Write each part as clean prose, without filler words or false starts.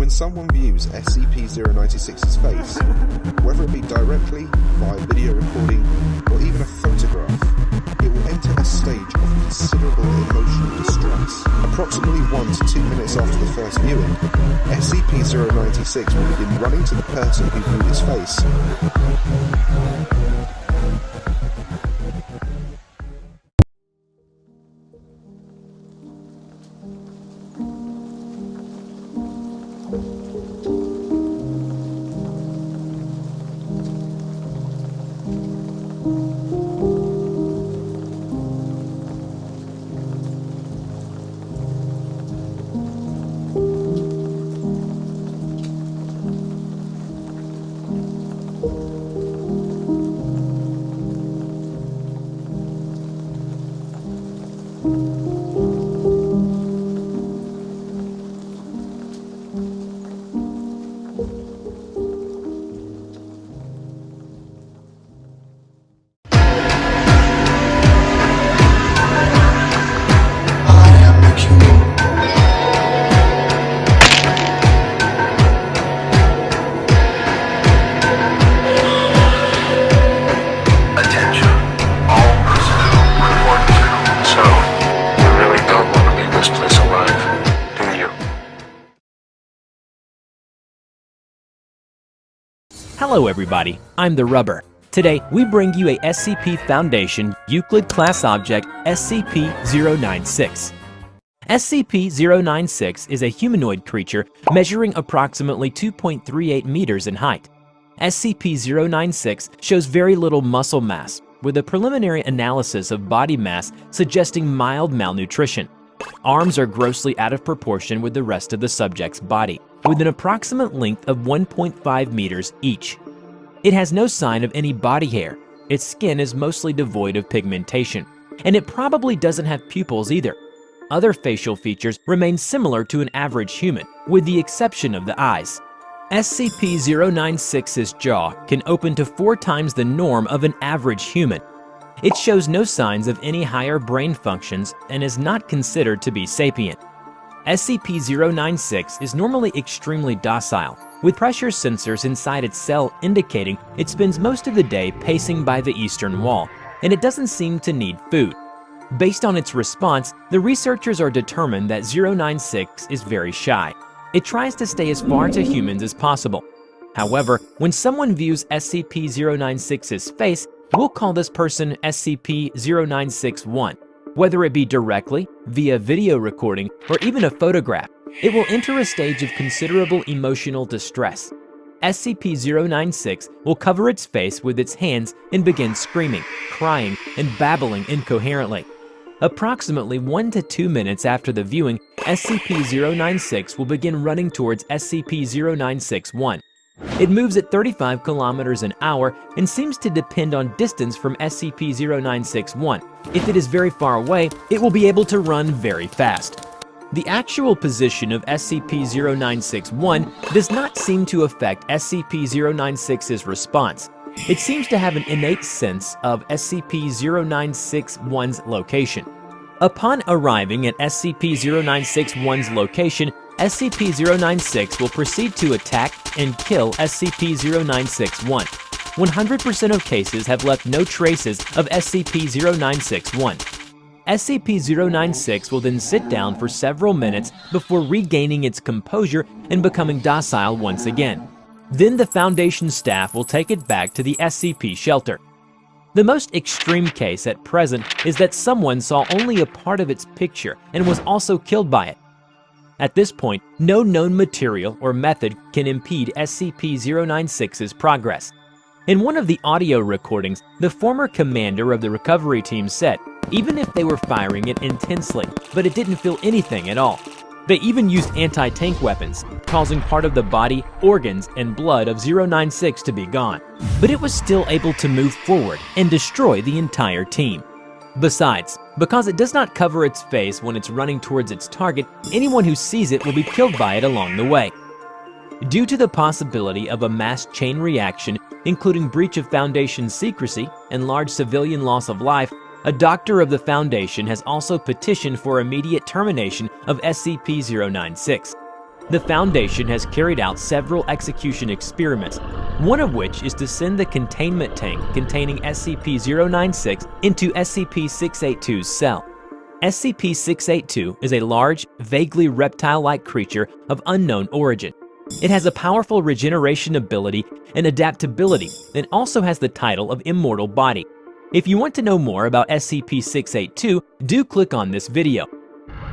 When someone views SCP-096's face, whether it be directly, via video recording, or even a photograph, it will enter a stage of considerable emotional distress. Approximately 1 to 2 minutes after the first viewing, SCP-096 will begin running to the person who viewed its face. Hello everybody, I'm the Rubber. Today we bring you a SCP Foundation Euclid Class Object SCP-096. SCP-096 is a humanoid creature measuring approximately 2.38 meters in height. SCP-096 shows very little muscle mass, with a preliminary analysis of body mass suggesting mild malnutrition. Arms are grossly out of proportion with the rest of the subject's body, with an approximate length of 1.5 meters each. It has no sign of any body hair, its skin is mostly devoid of pigmentation, and it probably doesn't have pupils either. Other facial features remain similar to an average human, with the exception of the eyes. SCP-096's jaw can open to 4 times the norm of an average human. It shows no signs of any higher brain functions and is not considered to be sapient. SCP-096 is normally extremely docile, with pressure sensors inside its cell indicating it spends most of the day pacing by the eastern wall, and it doesn't seem to need food. Based on its response, the researchers are determined that 096 is very shy. It tries to stay as far to humans as possible. However, when someone views SCP-096's face, we'll call this person SCP-096-1. Whether it be directly, via video recording, or even a photograph, it will enter a stage of considerable emotional distress. SCP-096 will cover its face with its hands and begin screaming, crying, and babbling incoherently. Approximately 1 to 2 minutes after the viewing, SCP-096 will begin running towards SCP-096-1. It moves at 35 kilometers an hour and seems to depend on distance from SCP-096-1. If it is very far away, it will be able to run very fast. The actual position of SCP-096-1 does not seem to affect SCP-096's response. It seems to have an innate sense of SCP-096-1's location. Upon arriving at SCP-096-1's location, SCP-096 will proceed to attack and kill SCP-096-1. 100% of cases have left no traces of SCP-096-1. SCP-096 will then sit down for several minutes before regaining its composure and becoming docile once again. Then the Foundation staff will take it back to the SCP shelter. The most extreme case at present is that someone saw only a part of its picture and was also killed by it. At this point, no known material or method can impede SCP-096's progress. In one of the audio recordings, the former commander of the recovery team said, even if they were firing it intensely, but it didn't feel anything at all. They even used anti-tank weapons, causing part of the body, organs, and blood of 096 to be gone. But it was still able to move forward and destroy the entire team. Besides, because it does not cover its face when it's running towards its target, anyone who sees it will be killed by it along the way. Due to the possibility of a mass chain reaction, including breach of Foundation secrecy and large civilian loss of life, a doctor of the Foundation has also petitioned for immediate termination of SCP-096. The Foundation has carried out several execution experiments, one of which is to send the containment tank containing SCP-096 into SCP-682's cell. SCP-682 is a large, vaguely reptile-like creature of unknown origin. It has a powerful regeneration ability and adaptability, and also has the title of Immortal Body. If you want to know more about SCP-682, do click on this video.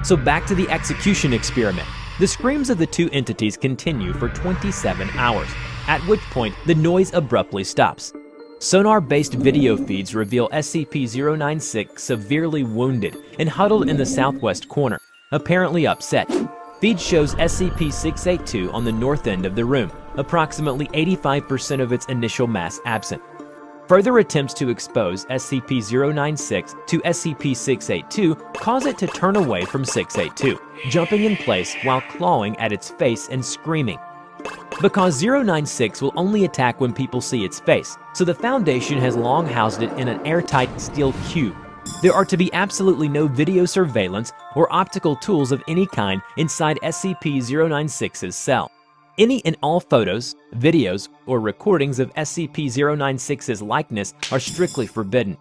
So back to the execution experiment. The screams of the two entities continue for 27 hours, at which point the noise abruptly stops. Sonar-based video feeds reveal SCP-096 severely wounded and huddled in the southwest corner, apparently upset. Feed shows SCP-682 on the north end of the room, approximately 85% of its initial mass absent. Further attempts to expose SCP-096 to SCP-682 cause it to turn away from 682, jumping in place while clawing at its face and screaming. Because 096 will only attack when people see its face, so the Foundation has long housed it in an airtight steel cube. There are to be absolutely no video surveillance or optical tools of any kind inside SCP-096's cell. Any and all photos, videos, or recordings of SCP-096's likeness are strictly forbidden.